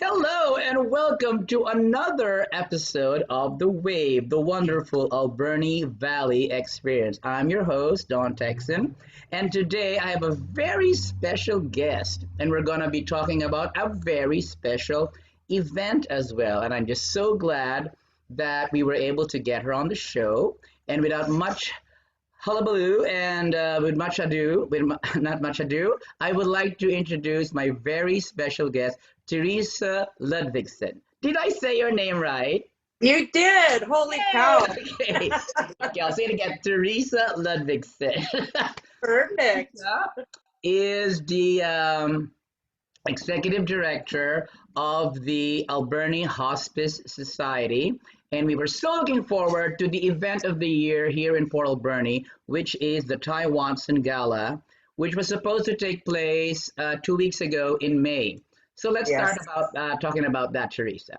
Hello and welcome to another episode of the WAVE, the wonderful Alberni Valley experience. I'm your host, Don Texon, and today I have a very special guest, and we're going to be talking about a very special event as well. And I'm just so glad that we were able to get her on the show. And without much hullabaloo and with much ado, not much ado, I would like to introduce my very special guest, TERESA LUDVIGSON. Did I say your name right? You did. Holy Yay! cow. Okay. Okay, I'll say it again. TERESA LUDVIGSON. Perfect. TERESA is the executive director of the Alberni Hospice Society. And we were so looking forward to the event of the year here in Port Alberni, which is the Ty Watson Gala, which was supposed to take place 2 weeks ago in May. So let's start Yes. about talking about that, Teresa.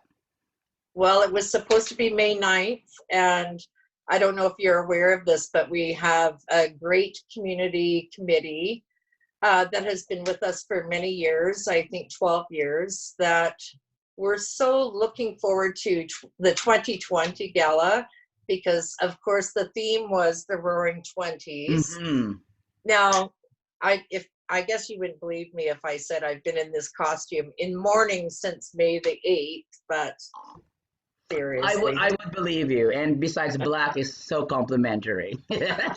Well, it was supposed to be May 9th, and I don't know if you're aware of this, but we have a great community committee that has been with us for many years, I think 12 years, that we're so looking forward to the 2020 gala because, of course, the theme was the Roaring 20s. Mm-hmm. Now, I guess you wouldn't believe me if I said I've been in this costume in mourning since May the 8th, but seriously. I would believe you. And besides, black is so complimentary. Well,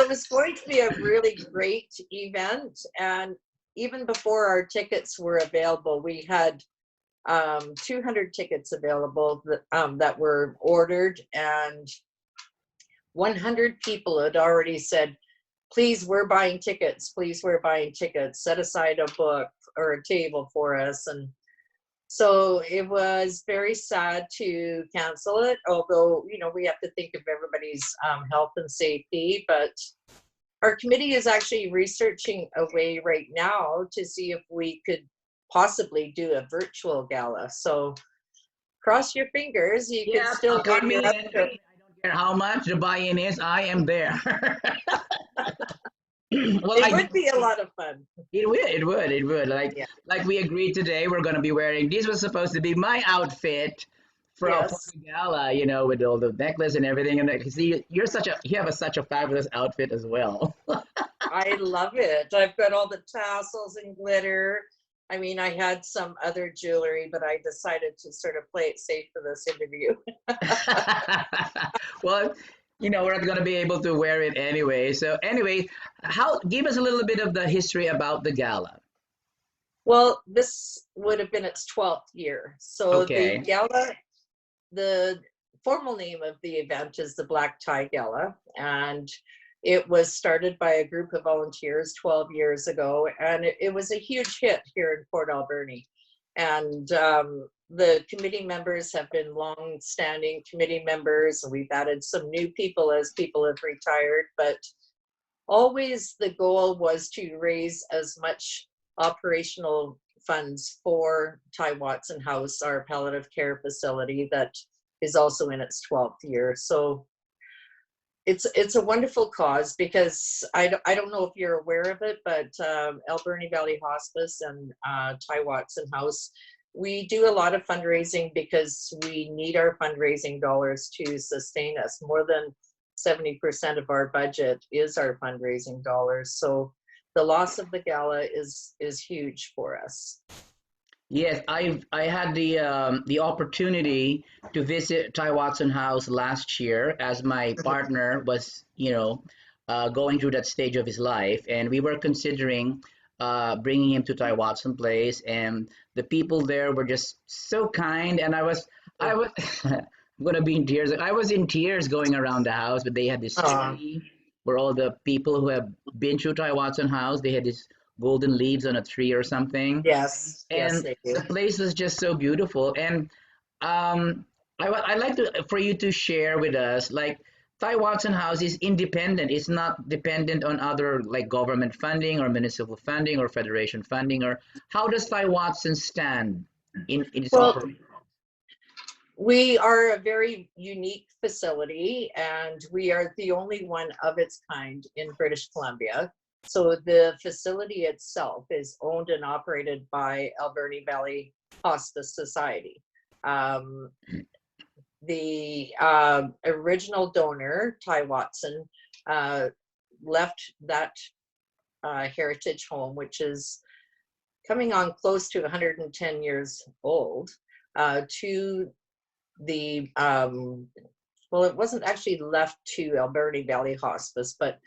it was going to be a really great event, and even before our tickets were available, we had 200 tickets available that were ordered, and 100 people had already said, please, we're buying tickets. Please, we're buying tickets. Set aside a book or a table for us. And so it was very sad to cancel it, although, we have to think of everybody's health and safety. But our committee is actually researching a way right now to see if we could possibly do a virtual gala. So cross your fingers. You can still got win me your in. I don't care how much the buy-in is. I am there. Well, it would be a lot of fun. It would. Yeah. Like we agreed today, we're going to be wearing. This was supposed to be my outfit for Yes. the gala, with all the necklace and everything. And see, you have such a fabulous outfit as well. I love it. I've got all the tassels and glitter. I mean, I had some other jewelry, but I decided to sort of play it safe for this interview. Well, we're not going to be able to wear it anyway. So anyway, give us a little bit of the history about the gala. Well, this would have been its 12th year. So Okay. the gala, the formal name of the event is the Black Tie Gala, and it was started by a group of volunteers 12 years ago, and it was a huge hit here in Port Alberni. And the committee members have been long-standing committee members, and we've added some new people as people have retired, but always the goal was to raise as much operational funds for Ty Watson House, our palliative care facility that is also in its 12th year. So it's a wonderful cause because I don't know if you're aware of it, but Alberni Valley Hospice and Ty Watson House, we do a lot of fundraising because we need our fundraising dollars to sustain us. More than 70% of our budget is our fundraising dollars. So the loss of the gala is huge for us. Yes, I had the opportunity to visit Ty Watson House last year as my partner was, going through that stage of his life, and we were considering bringing him to Ty Watson Place, and the people there were just so kind, and I was I'm gonna be in tears. I was in tears going around the house, but they had this tree where all the people who have been through Ty Watson House, they had this golden leaves on a tree or something. Yes, yes, And they do. the place was just so beautiful. And I'd like for you to share with us, like, Ty Watson House is independent. It's not dependent on other like government funding or municipal funding or federation funding. Or how does Ty Watson stand in its Well, operation? we are a very unique facility, and we are the only one of its kind in British Columbia. So the facility itself is owned and operated by Alberni Valley Hospice Society. The original donor, Ty Watson, left that heritage home, which is coming on close to 110 years old, to the, well, it wasn't actually left to Alberni Valley Hospice, but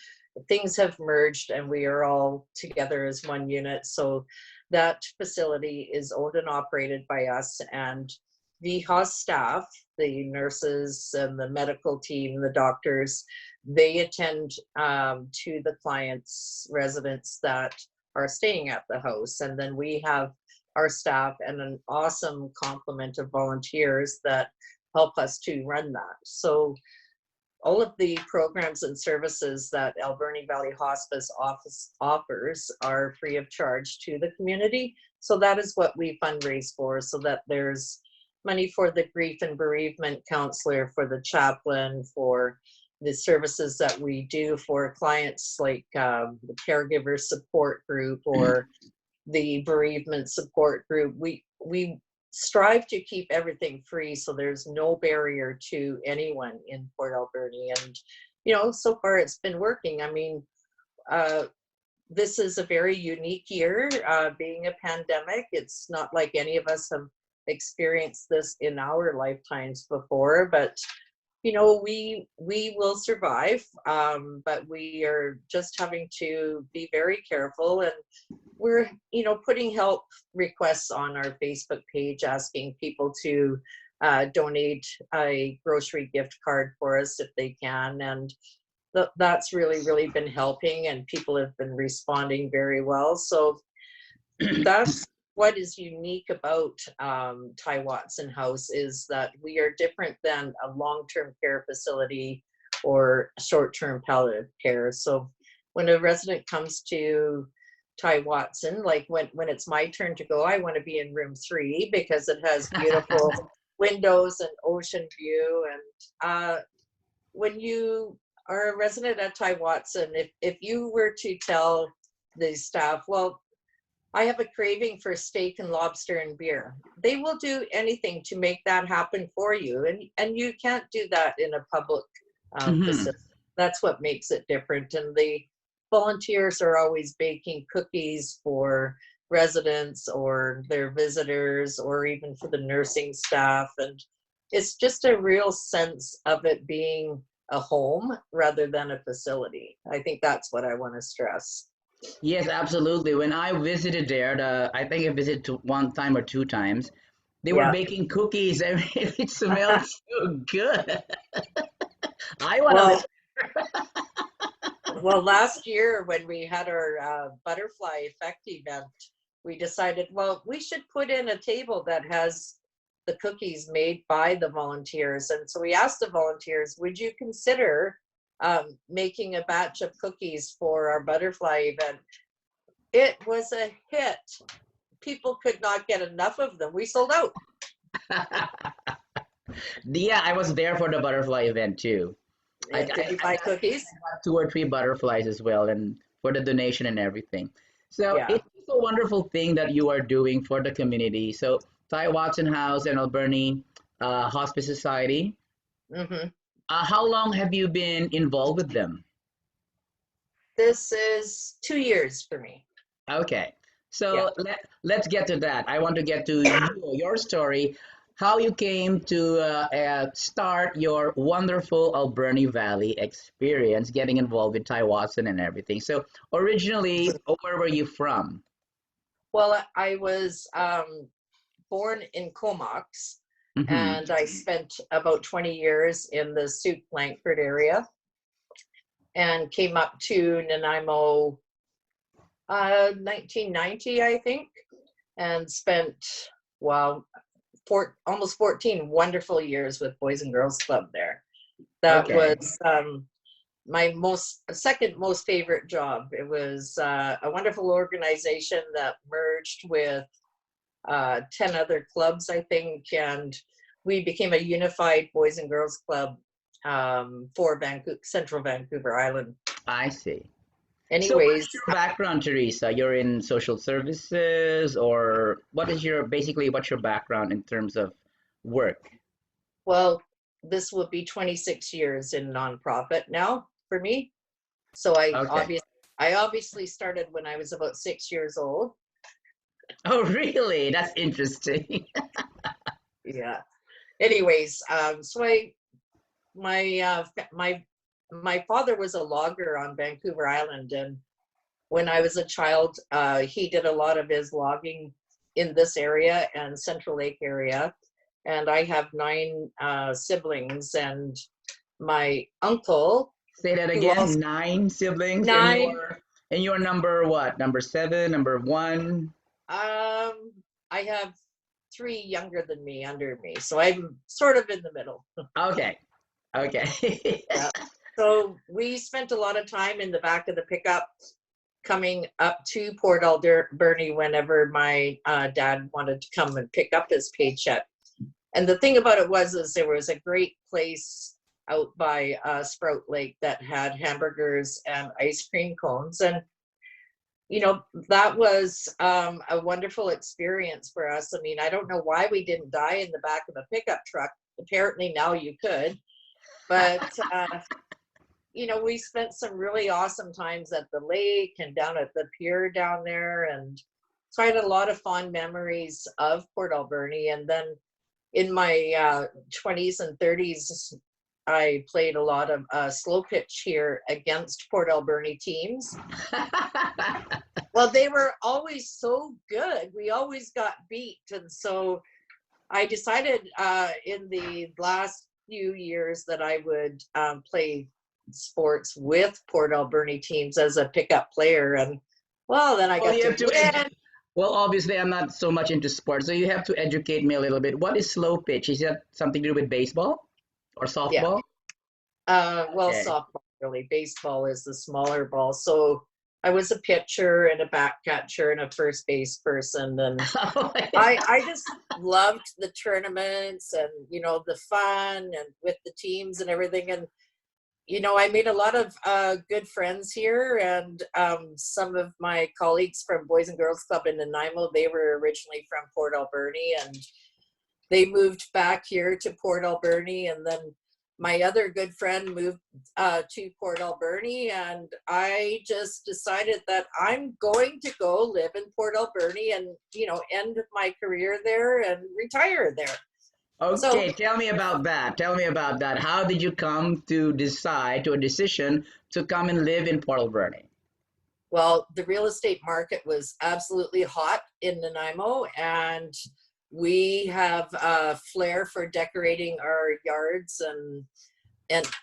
things have merged and we are all together as one unit. So that facility is owned and operated by us, and the HOS staff, the nurses and the medical team, the doctors, they attend to the clients, residents that are staying at the house. And then we have our staff and an awesome complement of volunteers that help us to run that. So all of the programs and services that Alberni Valley Hospice Office offers are free of charge to the community. So that is what we fundraise for, so that there's money for the grief and bereavement counselor, for the chaplain, for the services that we do for clients, like the caregiver support group or the bereavement support group. We strive to keep everything free, so there's no barrier to anyone in Port Alberni. And you know, so far it's been working. I mean, this is a very unique year, being a pandemic. It's not like any of us have experienced this in our lifetimes before, but you know, we will survive, but we are just having to be very careful. And we're, you know, putting help requests on our Facebook page, asking people to donate a grocery gift card for us if they can. And that's really been helping, and people have been responding very well. So that's what is unique about Ty Watson House, is that we are different than a long-term care facility or short-term palliative care. So when a resident comes to Ty Watson, like when it's my turn to go, I want to be in room 3 because it has beautiful windows and ocean view. And when you are a resident at Ty Watson, if you were to tell the staff, well, I have a craving for steak and lobster and beer, they will do anything to make that happen for you. And you can't do that in a public facility. That's what makes it different. And the volunteers are always baking cookies for residents or their visitors, or even for the nursing staff. And it's just a real sense of it being a home rather than a facility. I think that's what I want to stress. Yes, absolutely. When I visited there, I think I visited one time or two times. They were Yeah. baking cookies. I mean, it smelled so good. I want to Well, live. well, last year when we had our butterfly effect event, we decided, well, we should put in a table that has the cookies made by the volunteers. And so we asked the volunteers, would you consider making a batch of cookies for our butterfly event? It was a hit. People could not get enough of them. We sold out. Yeah, I was there for the butterfly event too. Did you buy cookies? I got 2 or 3 butterflies as well, and for the donation and everything. So Yeah. it's a wonderful thing that you are doing for the community. So Ty Watson House and Alberni Hospice Society. Mm-hmm. How long have you been involved with them? This is 2 years for me. Okay, Yeah. so let's get to that. I want to get to your story, how you came to start your wonderful Alberni Valley experience, getting involved with Ty Watson and everything. So originally, where were you from? Well, I was born in Comox, Hmm. and I spent about 20 years in the Suit Langford area, and came up to Nanaimo 1990, I think, and spent, well, almost 14 wonderful years with Boys and Girls Club there. That Okay. was my second most favorite job. It was a wonderful organization that merged with 10 other clubs, I think, and we became a unified Boys and Girls Club for Central Vancouver Island. I see. So what Anyways, is your background, Teresa? You're in social services, or what is your basically what's your background in terms of work? well, this will be 26 years in nonprofit now for me. So Okay. I obviously started when I was about 6 years old. Oh, really? That's interesting. Yeah. Anyways, so my my my father was a logger on Vancouver Island, and when I was a child, he did a lot of his logging in this area and Central Lake area. And I have nine siblings, and my uncle, Say that who again. also Nine siblings, nine. and you're number what? Number seven, number one. I have three younger than me under me, so I'm sort of in the middle. Okay. Okay. Yeah. So we spent a lot of time in the back of the pickup coming up to Port Alberni whenever my dad wanted to come and pick up his paycheck. And the thing about it was, is there was a great place out by Sprout Lake that had hamburgers and ice cream cones. And, you know, that was a wonderful experience for us. I mean, I don't know why we didn't die in the back of a pickup truck. Apparently now you could. But you know, we spent some really awesome times at the lake and down at the pier down there. And so I had a lot of fond memories of Port Alberni. And then in my 20s and 30s, I played a lot of slow pitch here against Port Alberni teams. Well, they were always so good. We always got beat. And so I decided in the last few years that I would play sports with Port Alberni teams as a pickup player. And well, then I Well, got you to have to. win. Well, obviously, I'm not so much into sports, so you have to educate me a little bit. What is slow pitch? Is that something to do with baseball or Yeah. softball? Well, Okay. softball, really. Baseball is the smaller ball. So I was a pitcher and a back catcher and a first base person. And I just loved the tournaments and, you know, the fun and with the teams and everything. And you know, I made a lot of good friends here, and some of my colleagues from Boys and Girls Club in Nanaimo, they were originally from Port Alberni, and they moved back here to Port Alberni, and then my other good friend moved to Port Alberni, and I just decided that I'm going to go live in Port Alberni and, you know, end my career there and retire there. So Okay, tell me about that. Tell me about that. How did you come to decide to a decision to come and live in Port Alberni? well, the real estate market was absolutely hot in Nanaimo, and we have a flair for decorating our yards and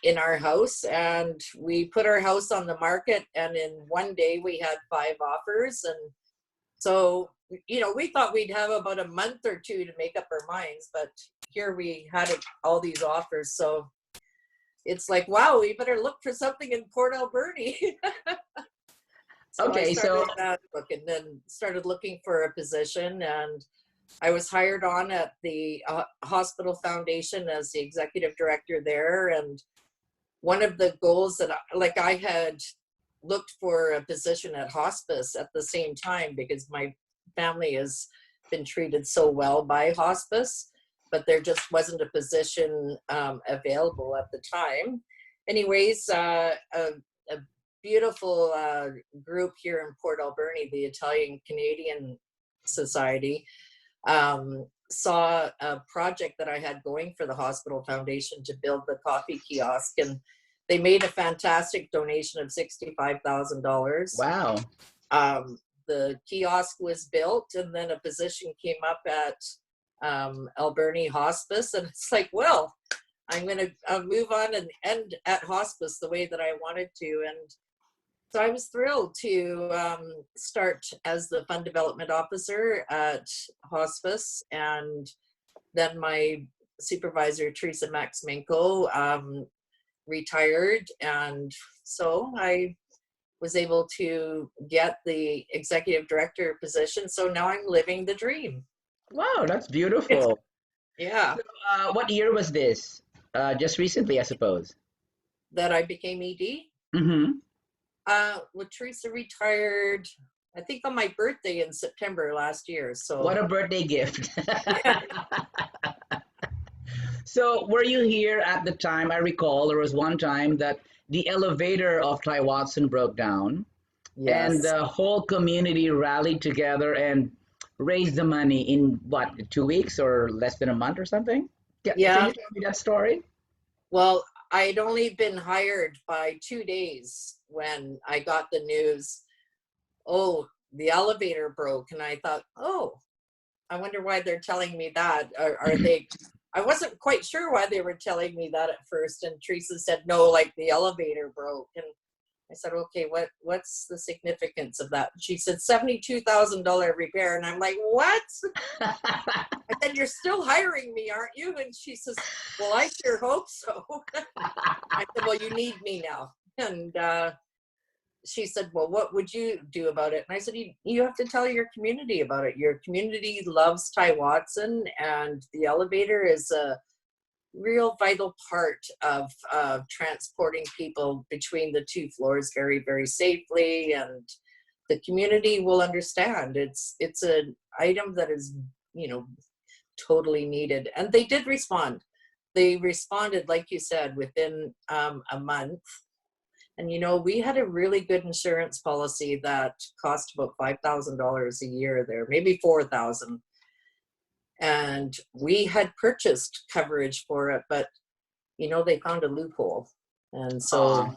in our house. And we put our house on the market, and in one day we had 5 offers. And so, you know, we thought we'd have about a month or two to make up our minds, but here we had all these offers. So it's like, wow, we better look for something in Port Alberni. So I Okay, so started looking, then started looking for a position, and I was hired on at the hospital foundation as the executive director there. And one of the goals that I had looked for a position at hospice at the same time, because my family has been treated so well by hospice, but there just wasn't a position available at the time. Anyways, a beautiful group here in Port Alberni, the Italian Canadian Society, saw a project that I had going for the hospital foundation to build the coffee kiosk, and they made a fantastic donation of $65,000. wow. The kiosk was built, and then a position came up at Alberni Hospice, and it's like, well, I'm going to move on and end at hospice the way that I wanted to. And so I was thrilled to start as the fund development officer at hospice. And then my supervisor, Teresa Maximenko, retired. And so I was able to get the executive director position. So now I'm living the dream. Wow, that's beautiful. Yeah, So, what year was this? Just recently, I suppose. that I became ED. Mm-hmm. Well, Teresa retired, I think, on my birthday in September last year. What So, a birthday gift. So were you here at the time? I recall there was one time that the elevator of Ty Watson broke down and yes. the whole community rallied together and raised the money in what, 2 weeks or less than a month or something? Yeah, can Yeah. you tell me that story? Well, I'd only been hired by 2 days when I got the news, oh, the elevator broke. And I thought, oh, I wonder why they're telling me that. Are they? I wasn't quite sure why they were telling me that at first. And Teresa said, no, like the elevator broke. And I said, okay, what's the significance of that? She said, $72,000 repair. And I'm like, what? I said, you're still hiring me, aren't you? And she says, well, I sure hope so. I said, well, you need me now. And she said, well, what would you do about it? And I said, you have to tell your community about it. Your community loves Ty Watson, and the elevator is a real vital part of transporting people between the two floors very, very safely. And the community will understand. It's an item that is, totally needed. And they did respond. They responded, like you said, within a month. And we had a really good insurance policy that cost about $5,000 a year there, maybe 4,000. And we had purchased coverage for it, but they found a loophole. And Aw. so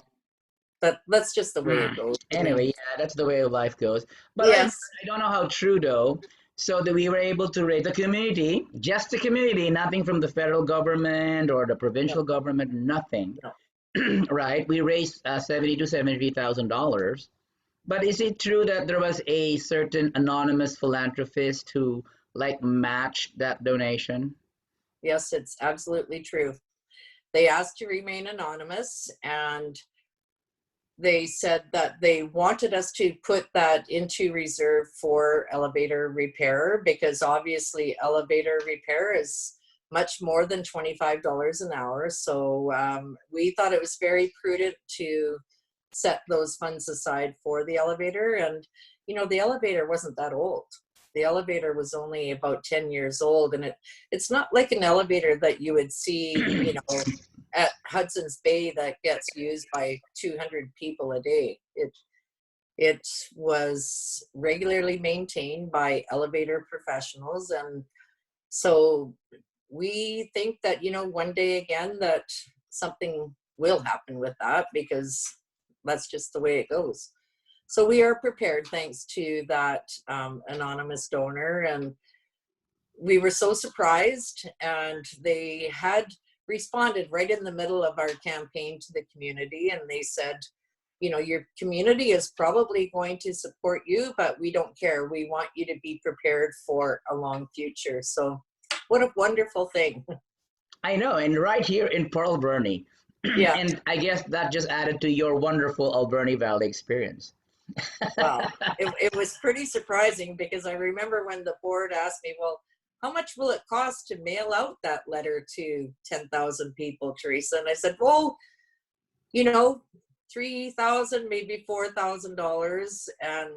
that's just the way it goes. I Anyway, mean, yeah, that's the way life goes. But I yes, don't know how true though. So that we were able to raise the community, just the community, nothing from the federal government or the no, provincial government, nothing. no. Right? We raised $70 to $73,000. But is it true that there was a certain anonymous philanthropist who like matched that donation? Yes, it's absolutely true. They asked to remain anonymous, and they said that they wanted us to put that into reserve for elevator repair, because obviously elevator repair is much more than $25 an hour. So we thought it was very prudent to set those funds aside for the elevator. And, the elevator wasn't that old. The elevator was only about 10 years old. And it's not like an elevator that you would see, at Hudson's Bay that gets used by 200 people a day. It was regularly maintained by elevator professionals. And so we think that, one day again, that something will happen with that, because that's just the way it goes. So we are prepared thanks to that anonymous donor. And we were so surprised, and they had responded right in the middle of our campaign to the community, and they said, your community is probably going to support you, but we don't care. We want you to be prepared for a long future. So what a wonderful thing. I know, and right here in Port Alberni. Yeah. And I guess that just added to your wonderful Alberni Valley experience. Well, it was pretty surprising, because I remember when the board asked me, well, how much will it cost to mail out that letter to 10,000 people, Teresa? And I said, well, 3,000, maybe $4,000. And,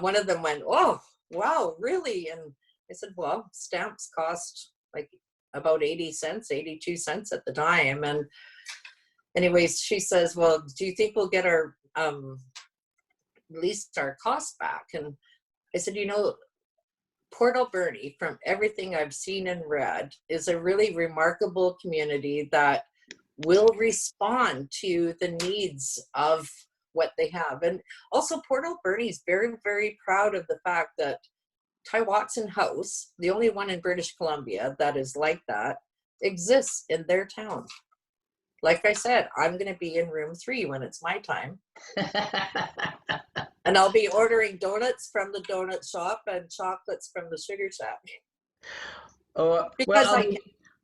one of them went, oh, wow, really? And I said, well, stamps cost like about 80 cents, 82 cents at the time. And anyways, she says, well, do you think we'll get our, at least our costs back? And I said, Port Alberni, from everything I've seen and read, is a really remarkable community that will respond to the needs of what they have. And also, Port Alberni is very, very proud of the fact that Ty Watson House, the only one in British Columbia that is like that, exists in their town. Like I said, I'm going to be in room 3 when it's my time. And I'll be ordering donuts from the donut shop and chocolates from the sugar shack. Oh, well, Because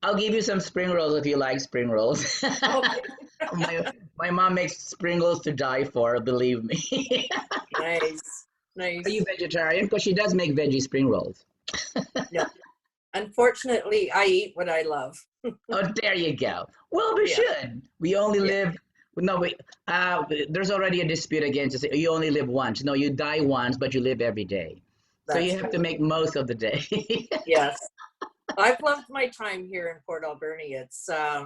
I'll give you some spring rolls if you like spring rolls. okay. my mom makes spring rolls to die for, believe me. Nice. Are you Nice. vegetarian? Because she does make veggie spring rolls. No. Unfortunately, I eat what I love. Oh, there you go. Well, we Yeah. should. We only Yeah. live No, wait. There's already a dispute against it. You only live once. No, you die once, but you live every day. So you That's have to right. make most of the day. Yes. I've loved my time here in Port Alberni. It's a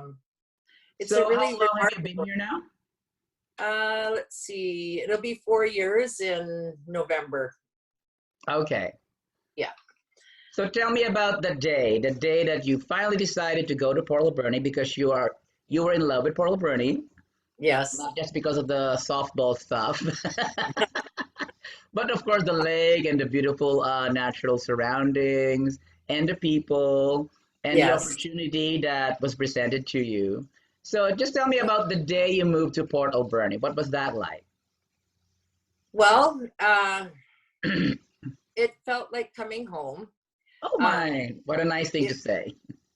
So how really long have you been remarkable. here now? Let's see, it'll be 4 years in November. Okay. Yeah. So tell me about the day that you finally decided to go to Port Alberni because you were in love with Port Alberni, Yes. not just because of the softball stuff, but of course the lake and the beautiful natural surroundings and the people and the Yes. opportunity that was presented to you. So just tell me about the day you moved to Port Alberni. What was that like? Well, it felt like coming home. Oh Um, my, what a nice thing to it, say.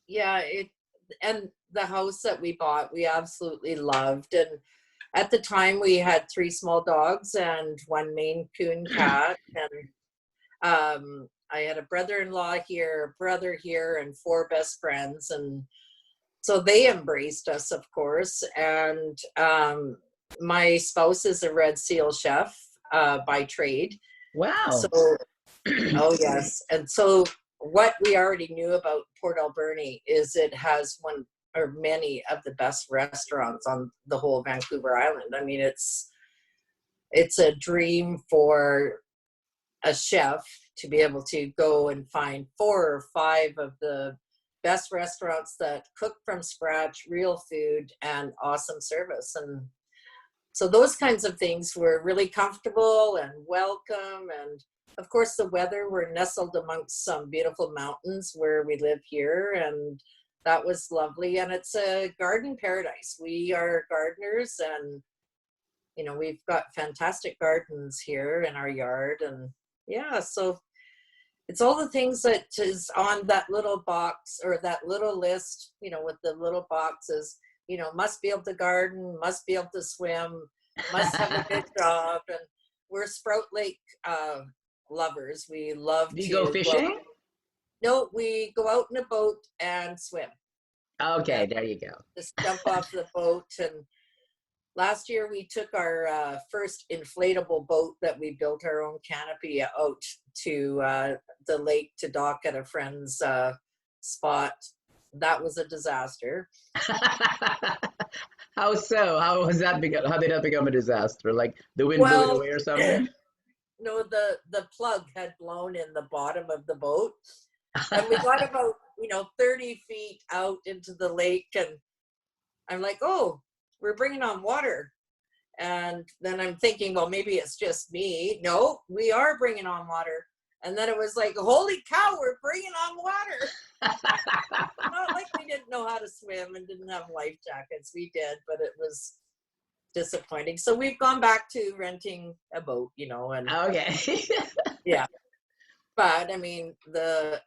yeah, and the house that we bought, we absolutely loved. And at the time, we had three small dogs and one Maine Coon cat. And I had a brother-in-law here, a brother here, and four best friends. And so they embraced us, of course. And my spouse is a Red Seal chef by trade. So, Wow. oh yes. And so what we already knew about Port Alberni is it has one or many of the best restaurants on the whole Vancouver Island. I mean, it's a dream for a chef to be able to go and find four or five of the best restaurants that cook from scratch, real food, and awesome service. And so those kinds of things were really comfortable and welcome. And of course, the weather, we're nestled amongst some beautiful mountains where we live here. And that was lovely. And it's a garden paradise. We are gardeners, and we've got fantastic gardens here in our yard. And yeah, so it's all the things that is on that little box or that little list, with the little boxes, must be able to garden, must be able to swim, must have a good job. And we're Sprout Lake lovers. We love Do you go to go out. fishing? No, we go out in a boat and swim. Okay, And there you go. just jump off the boat. And last year we took our first inflatable boat that we built our own canopy out to the lake to dock at a friend's spot. That was a disaster. How so? How was that how did that become a disaster? Like the wind blew it Well, away or something? no, the plug had blown in the bottom of the boat, and we got about 30 feet out into the lake, and I'm like, oh, we're bringing on water. And then I'm thinking, well, maybe it's just me. No, we are bringing on water. And then it was like, holy cow, we're bringing on water. Not like we didn't know how to swim and didn't have life jackets. We did, but it was disappointing. So we've gone back to renting a boat, and Okay. yeah. But I mean, the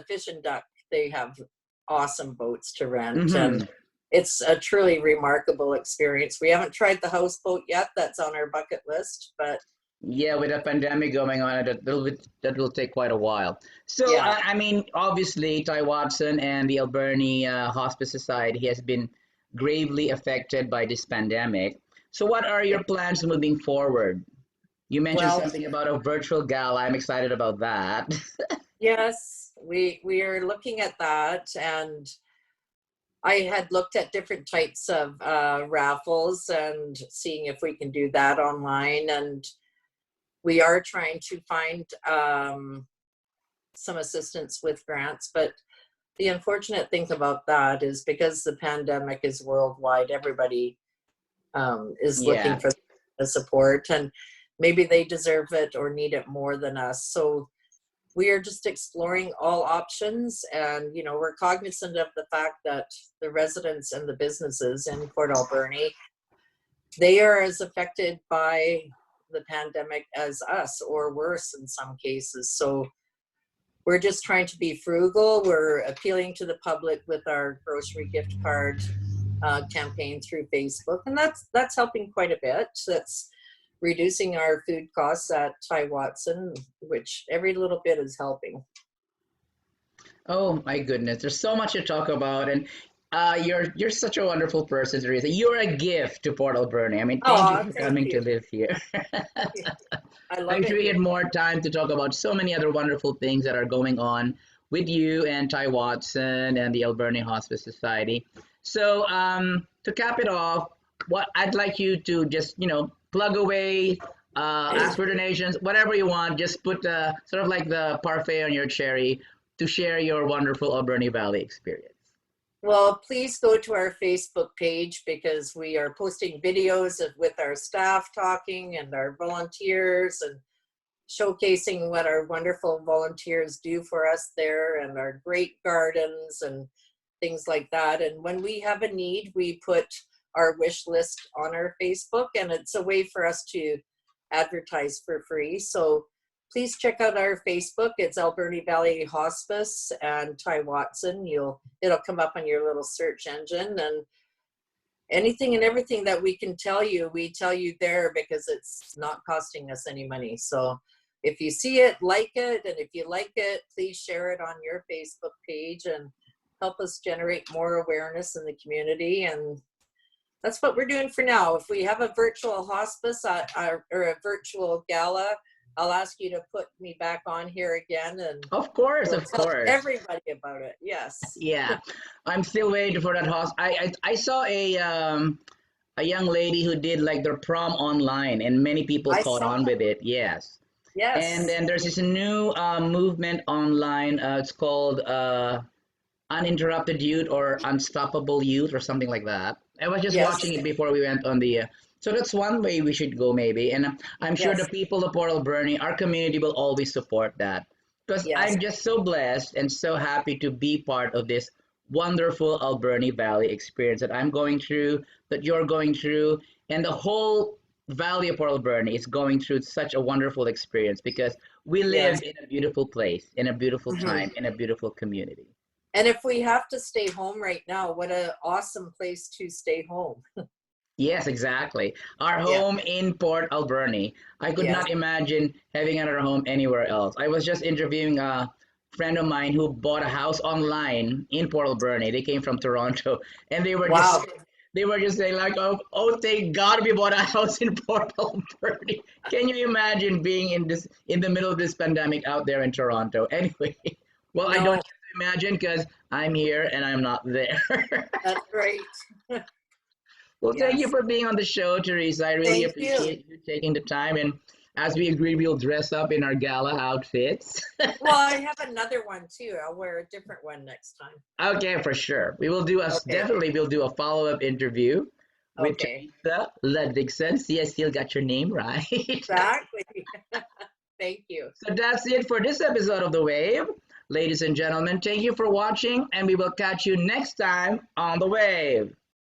Fish and Duck, they have awesome boats to rent, and Hmm. it's a truly remarkable experience. We haven't tried the houseboat yet. That's on our bucket list, but Yeah, with a pandemic going on, that will take quite a while. So, yeah. I mean, obviously, Ty Watson and the Alberni Hospice Society has been gravely affected by this pandemic. So, what are your plans moving forward? You mentioned Well, something about a virtual gala. I'm excited about that. yes, we are looking at that, and I had looked at different types of raffles and seeing if we can do that online, and we are trying to find some assistance with grants. But the unfortunate thing about that is because the pandemic is worldwide, everybody is looking Yeah. for the support, and maybe they deserve it or need it more than us. So we are just exploring all options, and we're cognizant of the fact that the residents and the businesses in Port Alberni, they are as affected by the pandemic as us, or worse in some cases. So we're just trying to be frugal. We're appealing to the public with our grocery gift card campaign through Facebook, and that's helping quite a bit. That's reducing our food costs at Ty Watson, which every little bit is helping. Oh my goodness, there's so much to talk about, and You're such a wonderful person, Teresa. You're a gift to Port Alberni. I mean, thank you Oh, for thank coming to you. live here. I love I'm sure it we here. had more time to talk about so many other wonderful things that are going on with you and Ty Watson and the Alberni Hospice Society. So, to cap it off, what I'd like you to just, plug away, ask for donations, whatever you want. Just put sort of like the parfait on your cherry to share your wonderful Alberni Valley experience. Well, please go to our Facebook page because we are posting videos with our staff talking and our volunteers and showcasing what our wonderful volunteers do for us there and our great gardens and things like that. And when we have a need, we put our wish list on our Facebook, and it's a way for us to advertise for free. So please check out our Facebook. It's Alberni Valley Hospice and Ty Watson. It'll come up on your little search engine, and anything and everything that we can tell you, we tell you there because it's not costing us any money. So if you see it, like it, and if you like it, please share it on your Facebook page and help us generate more awareness in the community. And that's what we're doing for now. If we have a virtual hospice or a virtual gala, I'll ask you to put me back on here again, and we'll Of tell course. everybody about it. Yes. Yeah, I'm still waiting for that house. I saw a young lady who did like their prom online, and many people I caught saw on that. with it. Yes, and Yes. then there's this new movement online. It's called Uninterrupted Youth or Unstoppable Youth or something like that. I was just Yes. watching it before we went on the. So that's one way we should go maybe, and I'm sure the Yes. people of Port Alberni, our community will always support that because Yes. I'm just so blessed and so happy to be part of this wonderful Alberni Valley experience that I'm going through, that you're going through, and the whole Valley of Port Alberni is going through such a wonderful experience because we Yes. live in a beautiful place, in a beautiful Mhm. time, in a beautiful community. And if we have to stay home right now, what an awesome place to stay home. Yes, exactly. Our Yeah. home in Port Alberni. I could Yes. not imagine having another home anywhere else. I was just interviewing a friend of mine who bought a house online in Port Alberni. They came from Toronto, and Wow. they were just saying like, oh, thank God we bought a house in Port Alberni. Can you imagine being in the middle of this pandemic out there in Toronto? Anyway, well, I don't No, get to imagine because I'm here and I'm not there. that's great. Well, thank you Yes. for being on the show, Teresa. I really Thank you. appreciate you taking the time. And as we agreed, we'll dress up in our gala outfits. Well, I have another one too. I'll wear a different one next time. Okay, for sure. We will do Okay. definitely we'll do a follow-up interview with Okay. Teresa Ludvigson. See, I still got your name right. Exactly. Thank you. So that's it for this episode of The Wave. Ladies and gentlemen, thank you for watching, and we will catch you next time on The Wave.